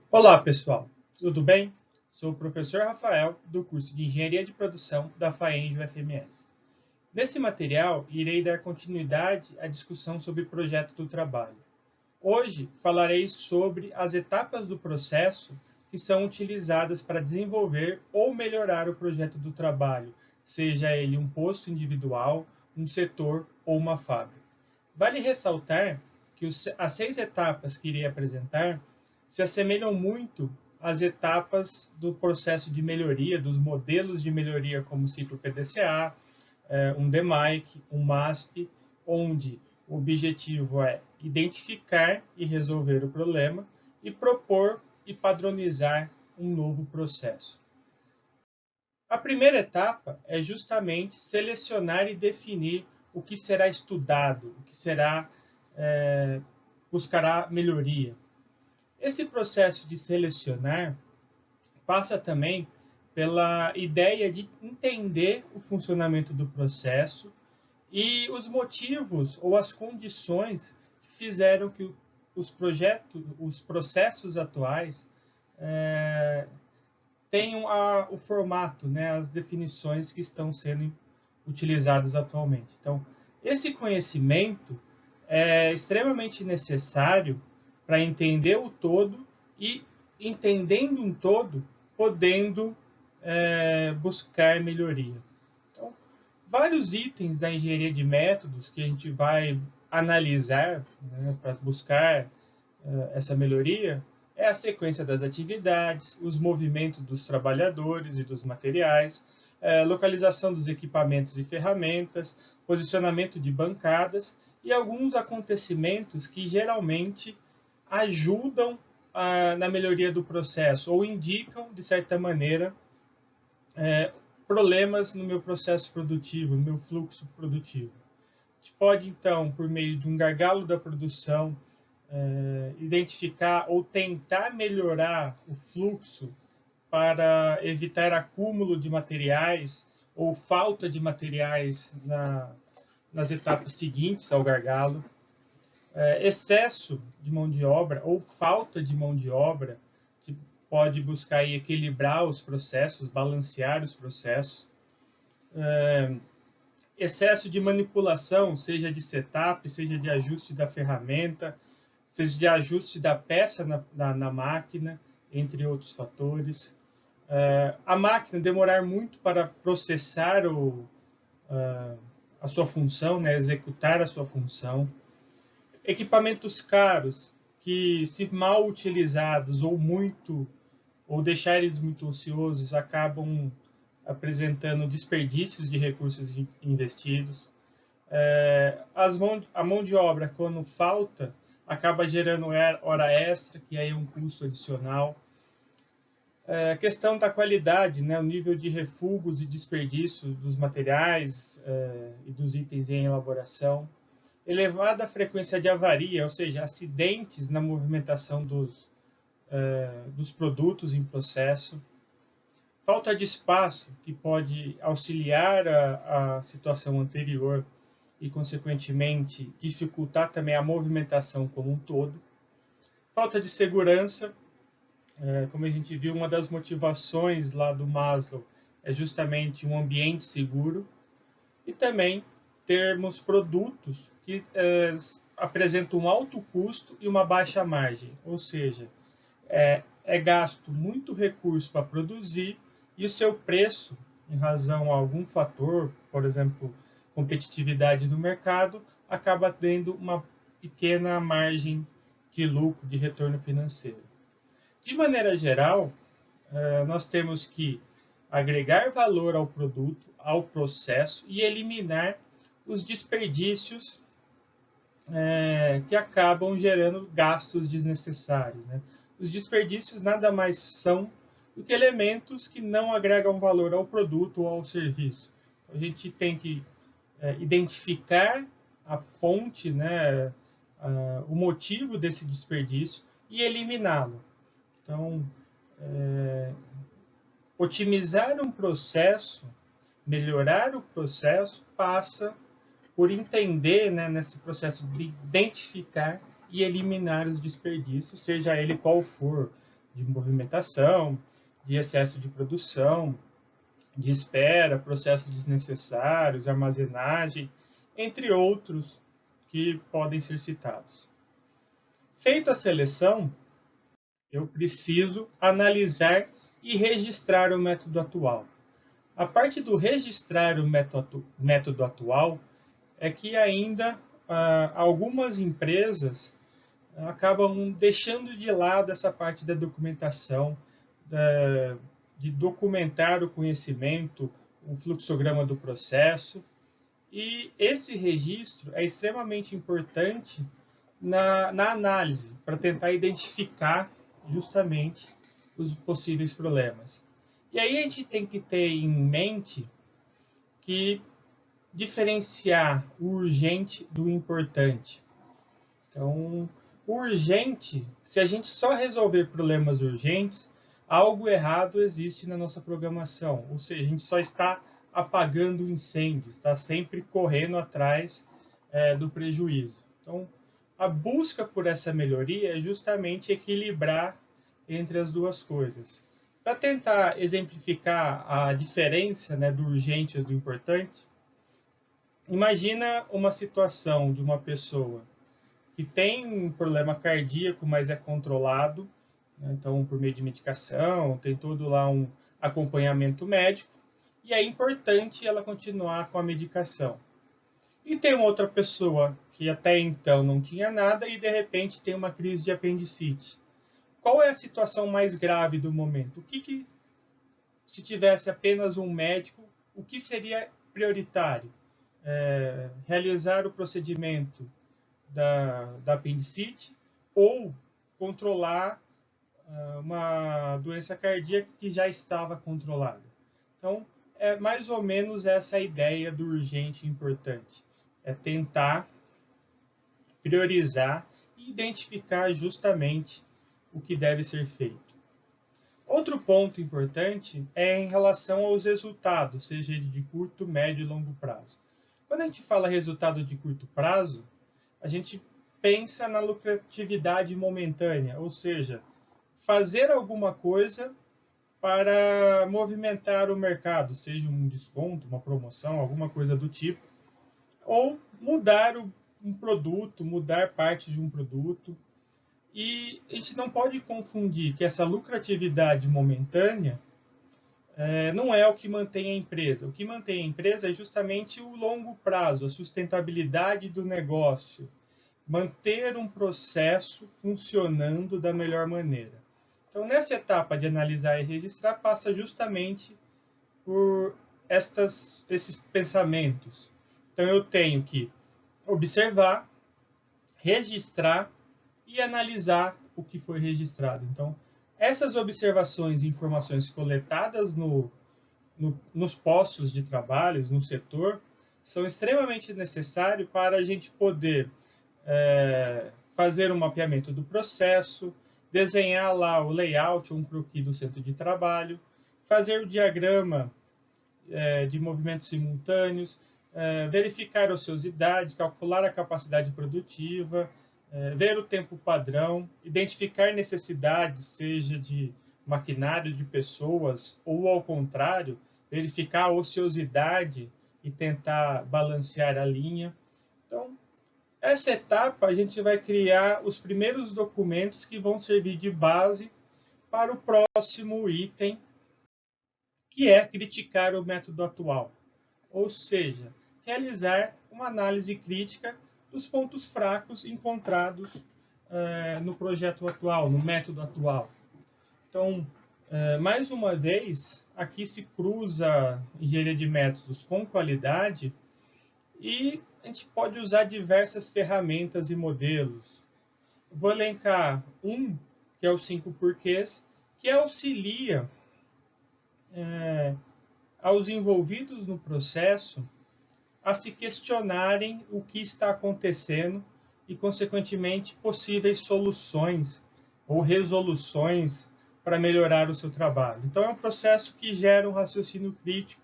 Olá, pessoal. Tudo bem? Sou o professor Rafael, do curso de Engenharia de Produção da FAENG UFMS. Nesse material, irei dar continuidade à discussão sobre o projeto do trabalho. Hoje, falarei sobre as etapas do processo que são utilizadas para desenvolver ou melhorar o projeto do trabalho, seja ele um posto individual, um setor ou uma fábrica. Vale ressaltar que as 6 etapas que irei apresentar se assemelham muito às etapas do processo de melhoria, dos modelos de melhoria como o ciclo PDCA, um DMAIC, um MASP, onde o objetivo é identificar e resolver o problema e propor e padronizar um novo processo. A primeira etapa é justamente selecionar e definir o que será estudado, o que será buscará melhoria. Esse processo de selecionar passa também pela ideia de entender o funcionamento do processo e os motivos ou as condições que fizeram que os processos atuais tenham o formato, né, as definições que estão sendo utilizadas atualmente. Então, esse conhecimento é extremamente necessário para entender o todo e, entendendo um todo, podendo buscar melhoria. Então, vários itens da engenharia de métodos que a gente vai analisar, né, para buscar essa melhoria é a sequência das atividades, os movimentos dos trabalhadores e dos materiais, localização dos equipamentos e ferramentas, posicionamento de bancadas e alguns acontecimentos que geralmente ajudam na melhoria do processo ou indicam, de certa maneira, problemas no meu processo produtivo, no meu fluxo produtivo. A gente pode, então, por meio de um gargalo da produção, identificar ou tentar melhorar o fluxo para evitar acúmulo de materiais ou falta de materiais nas etapas seguintes ao gargalo, excesso de mão de obra ou falta de mão de obra, que pode buscar equilibrar os processos, balancear os processos, excesso de manipulação, seja de setup, seja de ajuste da ferramenta, seja de ajuste da peça na máquina, entre outros fatores. A máquina demorar muito para processar a sua função, né, executar a sua função. Equipamentos caros que, se mal utilizados ou deixar eles muito ociosos, acabam apresentando desperdícios de recursos investidos. A mão de obra, quando falta, acaba gerando hora extra, que aí é um custo adicional. A questão da qualidade, né, o nível de refugos e desperdício dos materiais e dos itens em elaboração. Elevada frequência de avaria, ou seja, acidentes na movimentação dos produtos em processo. Falta de espaço, que pode auxiliar a situação anterior e, consequentemente, dificultar também a movimentação como um todo. Falta de segurança, como a gente viu, uma das motivações lá do Maslow é justamente um ambiente seguro. E também termos produtos que apresentam um alto custo e uma baixa margem, ou seja, é gasto muito recurso para produzir e o seu preço, em razão a algum fator, por exemplo, competitividade do mercado, acaba tendo uma pequena margem de lucro, de retorno financeiro. De maneira geral, nós temos que agregar valor ao produto, ao processo e eliminar os desperdícios que acabam gerando gastos desnecessários. Né? Os desperdícios nada mais são do que elementos que não agregam valor ao produto ou ao serviço. A gente tem que identificar a fonte, né, o motivo desse desperdício e eliminá-lo. Então, otimizar um processo, melhorar o processo, passa por entender, né, nesse processo de identificar e eliminar os desperdícios, seja ele qual for, de movimentação, de excesso de produção, de espera, processos desnecessários, armazenagem, entre outros que podem ser citados. Feita a seleção, eu preciso analisar e registrar o método atual. A parte do registrar o método atual é que ainda algumas empresas acabam deixando de lado essa parte da documentação, de documentar o conhecimento, o fluxograma do processo. E esse registro é extremamente importante na análise, para tentar identificar justamente os possíveis problemas. E aí a gente tem que ter em mente que diferenciar o urgente do importante. Então, o urgente, se a gente só resolver problemas urgentes, algo errado existe na nossa programação. Ou seja, a gente só está apagando incêndios, está sempre correndo atrás do prejuízo. Então, a busca por essa melhoria é justamente equilibrar entre as duas coisas. Para tentar exemplificar a diferença, né, do urgente e do importante, imagina uma situação de uma pessoa que tem um problema cardíaco, mas é controlado, né, então por meio de medicação, tem todo lá um acompanhamento médico, e é importante ela continuar com a medicação. E tem uma outra pessoa que até então não tinha nada e de repente tem uma crise de apendicite. Qual é a situação mais grave do momento? Se tivesse apenas um médico, o que seria prioritário? Realizar o procedimento da apendicite ou controlar uma doença cardíaca que já estava controlada. Então, é mais ou menos essa a ideia do urgente e importante. É tentar priorizar e identificar justamente o que deve ser feito. Outro ponto importante é em relação aos resultados, seja ele de curto, médio e longo prazo. Quando a gente fala resultado de curto prazo, a gente pensa na lucratividade momentânea, ou seja, fazer alguma coisa para movimentar o mercado, seja um desconto, uma promoção, alguma coisa do tipo, ou mudar um produto, mudar parte de um produto. E a gente não pode confundir que essa lucratividade momentânea não é o que mantém a empresa. O que mantém a empresa é justamente o longo prazo, a sustentabilidade do negócio, manter um processo funcionando da melhor maneira. Então, nessa etapa de analisar e registrar, passa justamente por esses pensamentos. Então, eu tenho que observar, registrar e analisar o que foi registrado. Então, essas observações e informações coletadas nos postos de trabalho, no setor, são extremamente necessárias para a gente poder fazer um mapeamento do processo, desenhar lá o layout ou um croquis do centro de trabalho, fazer o diagrama de movimentos simultâneos, verificar a ociosidade, calcular a capacidade produtiva, ver o tempo padrão, identificar necessidades, seja de maquinário, de pessoas, ou ao contrário, verificar a ociosidade e tentar balancear a linha. Então, essa etapa a gente vai criar os primeiros documentos que vão servir de base para o próximo item, que é criticar o método atual, ou seja, realizar uma análise crítica dos pontos fracos encontrados no projeto atual, no método atual. Então, mais uma vez, aqui se cruza engenharia de métodos com qualidade e a gente pode usar diversas ferramentas e modelos. Vou elencar que é o 5 porquês, que auxilia aos envolvidos no processo a se questionarem o que está acontecendo e, consequentemente, possíveis soluções ou resoluções para melhorar o seu trabalho. Então, é um processo que gera um raciocínio crítico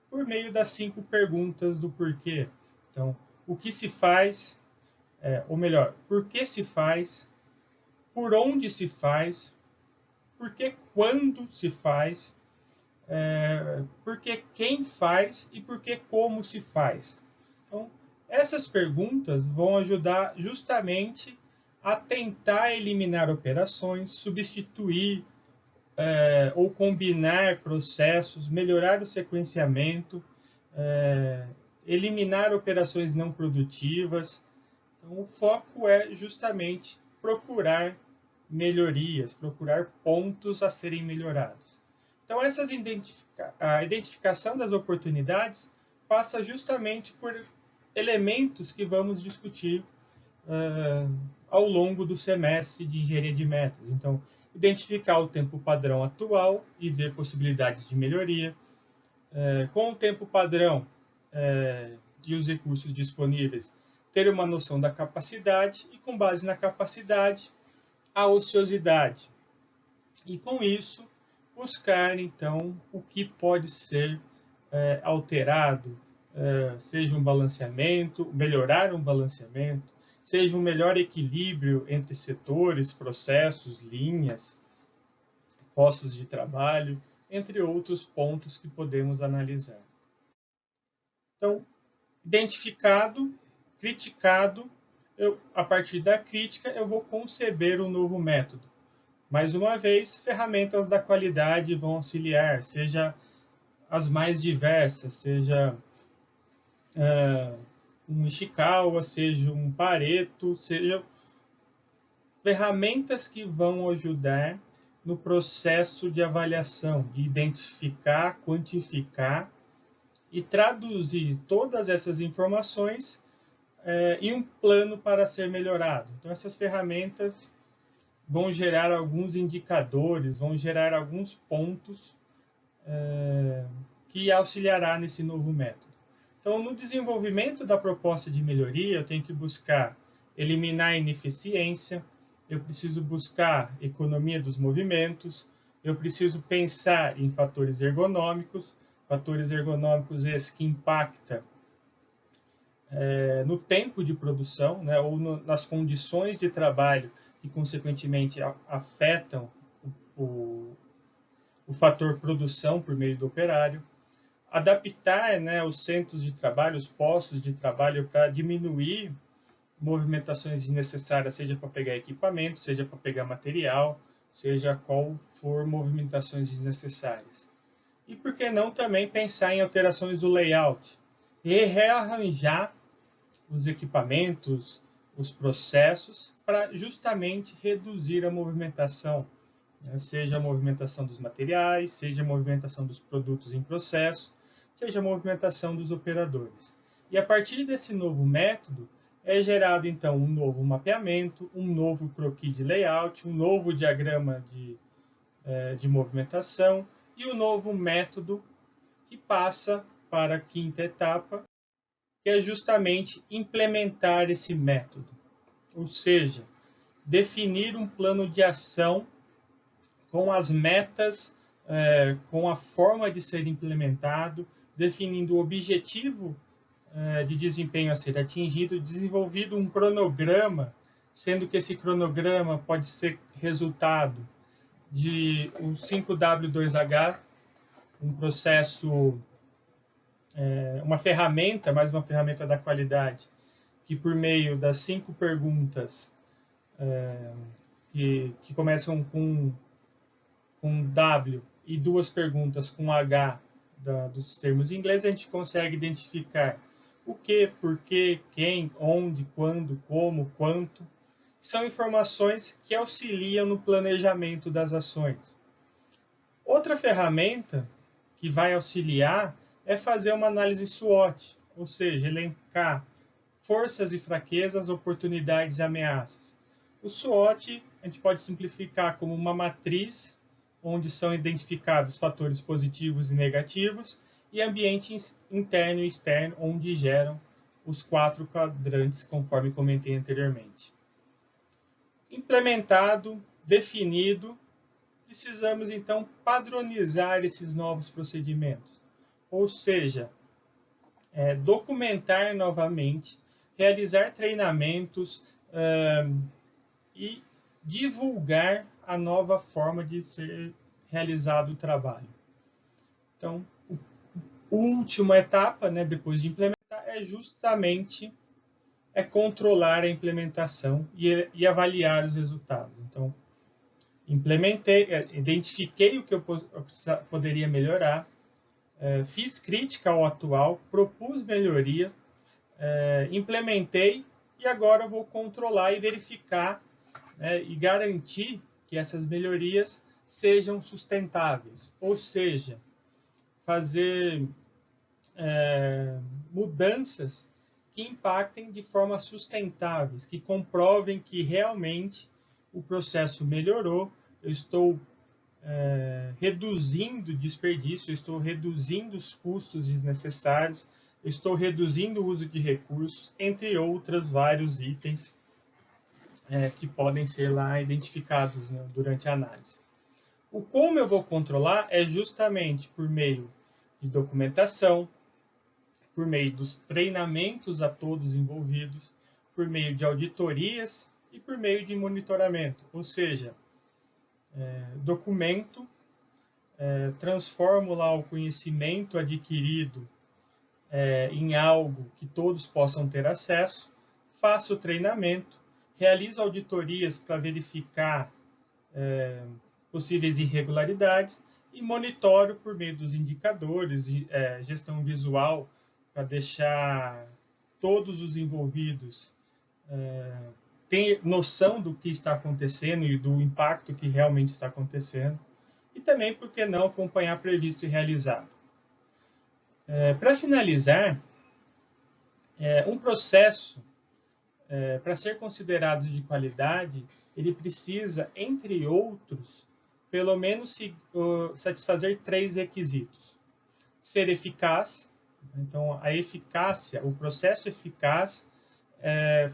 por meio das 5 perguntas do porquê. Então, o que se faz, ou melhor, por que se faz, por onde se faz, por que quando se faz, por que quem faz e por que como se faz. Então, essas perguntas vão ajudar justamente a tentar eliminar operações, substituir ou combinar processos, melhorar o sequenciamento, eliminar operações não produtivas. Então, o foco é justamente procurar melhorias, procurar pontos a serem melhorados. Então, a identificação das oportunidades passa justamente por elementos que vamos discutir ao longo do semestre de engenharia de métodos. Então, identificar o tempo padrão atual e ver possibilidades de melhoria. Com o tempo padrão e os recursos disponíveis, ter uma noção da capacidade e, com base na capacidade, a ociosidade. E, com isso, buscar, então, o que pode ser alterado, seja um balanceamento, melhorar um balanceamento, seja um melhor equilíbrio entre setores, processos, linhas, postos de trabalho, entre outros pontos que podemos analisar. Então, identificado, criticado, a partir da crítica eu vou conceber um novo método. Mais uma vez, ferramentas da qualidade vão auxiliar, seja as mais diversas, seja um Ishikawa, seja um Pareto, seja ferramentas que vão ajudar no processo de avaliação, de identificar, quantificar e traduzir todas essas informações em um plano para ser melhorado. Então, essas ferramentas vão gerar alguns indicadores, vão gerar alguns pontos que auxiliará nesse novo método. Então, no desenvolvimento da proposta de melhoria, eu tenho que buscar eliminar a ineficiência, eu preciso buscar economia dos movimentos, eu preciso pensar em fatores ergonômicos esses que impactam no tempo de produção, né, ou nas condições de trabalho que, consequentemente, afetam o fator produção por meio do operário. Adaptar, né, os centros de trabalho, os postos de trabalho, para diminuir movimentações desnecessárias, seja para pegar equipamento, seja para pegar material, seja qual for movimentações desnecessárias. E por que não também pensar em alterações do layout e rearranjar os equipamentos, os processos, para justamente reduzir a movimentação, né? Seja a movimentação dos materiais, seja a movimentação dos produtos em processo, seja a movimentação dos operadores. E a partir desse novo método, é gerado então um novo mapeamento, um novo croquis de layout, um novo diagrama de movimentação e um novo método que passa para a quinta etapa, que é justamente implementar esse método. Ou seja, definir um plano de ação com as metas, com a forma de ser implementado, definindo o objetivo de desempenho a ser atingido, desenvolvido um cronograma, sendo que esse cronograma pode ser resultado de um 5W2H, um processo, uma ferramenta, mais uma ferramenta da qualidade, que por meio das 5 perguntas que começam com W e 2 perguntas com H dos termos em inglês, a gente consegue identificar o que, por que, quem, onde, quando, como, quanto. São informações que auxiliam no planejamento das ações. Outra ferramenta que vai auxiliar é fazer uma análise SWOT, ou seja, elencar forças e fraquezas, oportunidades e ameaças. O SWOT a gente pode simplificar como uma matriz onde são identificados fatores positivos e negativos e ambiente interno e externo, onde geram os 4 quadrantes, conforme comentei anteriormente. Implementado, definido, precisamos então padronizar esses novos procedimentos, ou seja, documentar novamente, realizar treinamentos e divulgar a nova forma de ser realizado o trabalho. Então, a última etapa, né, depois de implementar, é justamente controlar a implementação e avaliar os resultados. Então, implementei, identifiquei o que eu poderia melhorar, fiz crítica ao atual, propus melhoria, implementei e agora vou controlar e verificar, né, e garantir que essas melhorias sejam sustentáveis, ou seja, fazer mudanças que impactem de forma sustentáveis, que comprovem que realmente o processo melhorou, eu estou reduzindo desperdício, eu estou reduzindo os custos desnecessários, eu estou reduzindo o uso de recursos, entre outros vários itens que podem ser lá identificados, né, durante a análise. O como eu vou controlar é justamente por meio de documentação, por meio dos treinamentos a todos envolvidos, por meio de auditorias e por meio de monitoramento. Ou seja, documento, transformo lá o conhecimento adquirido em algo que todos possam ter acesso, faço o treinamento, realizo auditorias para verificar possíveis irregularidades e monitoro por meio dos indicadores, gestão visual, para deixar todos os envolvidos ter noção do que está acontecendo e do impacto que realmente está acontecendo. E também, por que não, acompanhar previsto e realizado. Para finalizar, um processo, para ser considerado de qualidade, ele precisa, entre outros, pelo menos satisfazer 3 requisitos. Ser eficaz, então a eficácia, o processo eficaz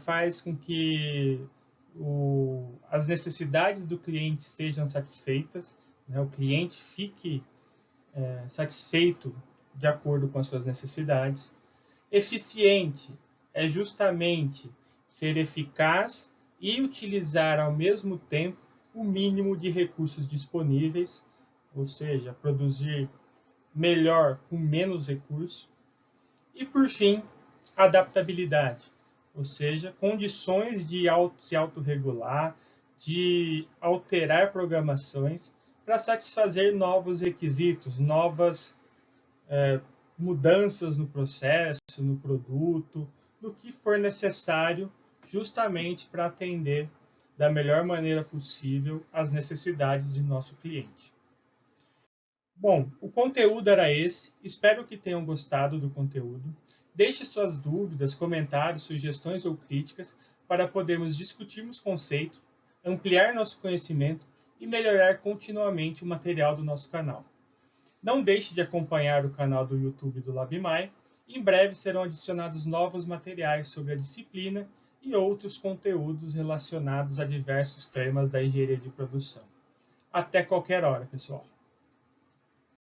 faz com que as necessidades do cliente sejam satisfeitas, né? O cliente fique satisfeito de acordo com as suas necessidades. Eficiente é justamente ser eficaz e utilizar ao mesmo tempo o mínimo de recursos disponíveis, ou seja, produzir melhor com menos recursos. E, por fim, adaptabilidade, ou seja, condições de se autorregular, de alterar programações para satisfazer novos requisitos, novas mudanças no processo, no produto, no que for necessário, justamente para atender da melhor maneira possível as necessidades de nosso cliente. Bom, o conteúdo era esse. Espero que tenham gostado do conteúdo. Deixe suas dúvidas, comentários, sugestões ou críticas para podermos discutirmos conceitos, ampliar nosso conhecimento e melhorar continuamente o material do nosso canal. Não deixe de acompanhar o canal do YouTube do LabMai. Em breve serão adicionados novos materiais sobre a disciplina e outros conteúdos relacionados a diversos temas da engenharia de produção. Até qualquer hora, pessoal!